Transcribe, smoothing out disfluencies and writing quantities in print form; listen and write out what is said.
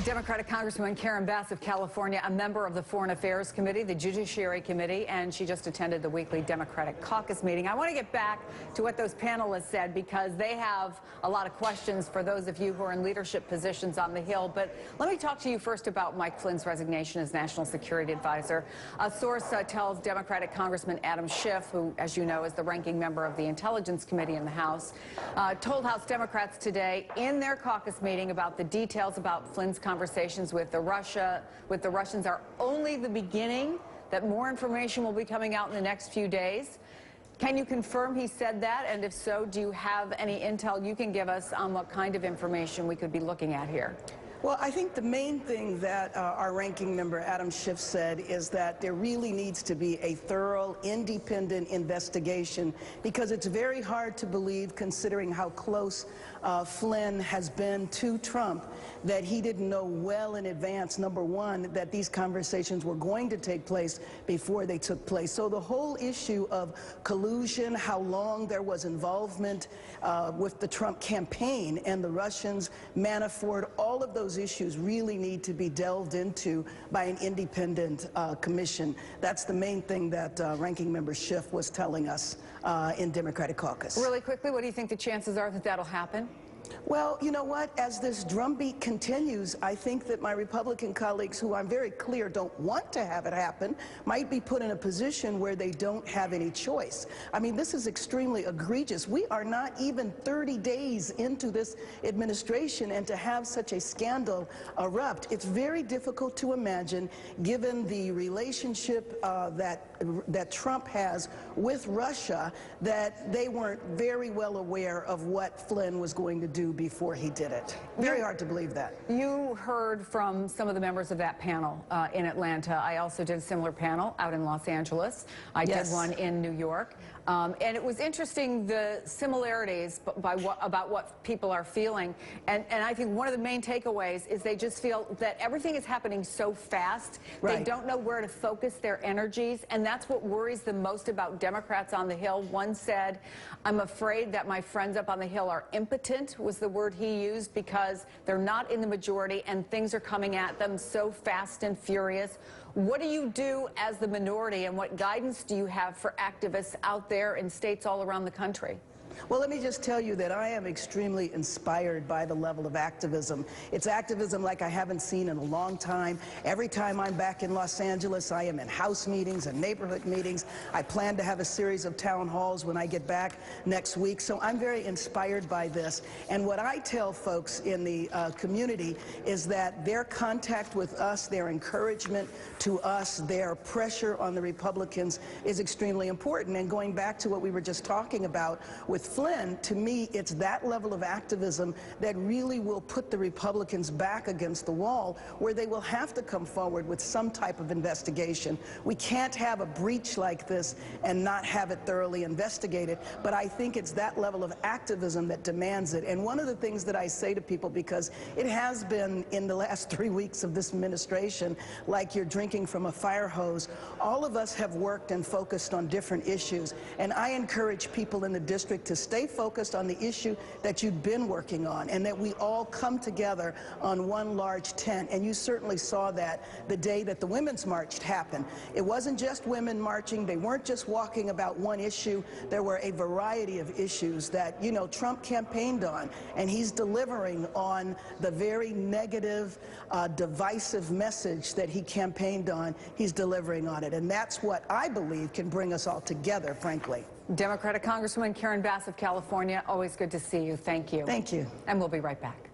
Democratic Congresswoman Karen Bass of California, a member of the Foreign Affairs Committee, the Judiciary Committee, and she just attended the weekly Democratic caucus meeting. I want to get back to what those panelists said because they have a lot of questions for those of you who are in leadership positions on the Hill. But let me talk to you first about Mike Flynn's resignation as National Security Advisor. A source tells Democratic Congressman Adam Schiff, who, as you know, is the ranking member of the Intelligence Committee in the House, told House Democrats today in their caucus meeting about the details about Flynn's conversations with the Russians are only the beginning, that more information will be coming out in the next few days. Can you confirm he said that? And if so, do you have any intel you can give us on what kind of information we could be looking at here? Well, I think the main thing that our ranking member, Adam Schiff, said is that there really needs to be a thorough, independent investigation because it's very hard to believe, considering how close Flynn has been to Trump, that he didn't know well in advance, number one, that these conversations were going to take place before they took place. So the whole issue of collusion, how long there was involvement with the Trump campaign and the Russians, Manafort, all of those issues really need to be delved into by an independent commission. That's the main thing that Ranking Member Schiff was telling us in Democratic caucus. Really quickly, what do you think the chances are that that'll happen? Well, you know what? As this drumbeat continues, I think that my Republican colleagues, who I'm very clear don't want to have it happen, might be put in a position where they don't have any choice. I mean, this is extremely egregious. We are not even 30 days into this administration, and to have such a scandal erupt, it's very difficult to imagine, given the relationship that Trump has with Russia, that they weren't very well aware of what Flynn was going to do before he did it. Very hard to believe that. You heard from some of the members of that panel in Atlanta. I also did a similar panel out in Los Angeles. I did one in New York. And it was interesting, the similarities about what people are feeling. And I think one of the main takeaways is they just feel that everything is happening so fast. They don't know where to focus their energies. And that's what worries them most about Democrats on the Hill. One said, "I'm afraid that my friends up on the Hill are impotent," was the word he used, because they're not in the majority and things are coming at them so fast and furious. What do you do as the minority, and what guidance do you have for activists out there in states all around the country? Well, let me just tell you that I am extremely inspired by the level of activism. It's activism like I haven't seen in a long time. Every time I'm back in Los Angeles, I am in House meetings and neighborhood meetings. I plan to have a series of town halls when I get back next week. So I'm very inspired by this. And what I tell folks in the community is that their contact with us, their encouragement to us, their pressure on the Republicans is extremely important. And going back to what we were just talking about with Flynn, to me, it's that level of activism that really will put the Republicans back against the wall, where they will have to come forward with some type of investigation. We can't have a breach like this and not have it thoroughly investigated, but I think it's that level of activism that demands it. And one of the things that I say to people, because it has been in the last 3 weeks of this administration like you're drinking from a fire hose, all of us have worked and focused on different issues, and I encourage people in the district to stay focused on the issue that you've been working on, and that we all come together on one large tent. And you certainly saw that the day that the Women's March happened. It wasn't just women marching. They weren't just walking about one issue. There were a variety of issues that, you know, Trump campaigned on, and he's delivering on the very negative, divisive message that he campaigned on. He's delivering on it, and that's what I believe can bring us all together, frankly. Democratic Congresswoman Karen Bass of California, always good to see you. Thank you. Thank you. And we'll be right back.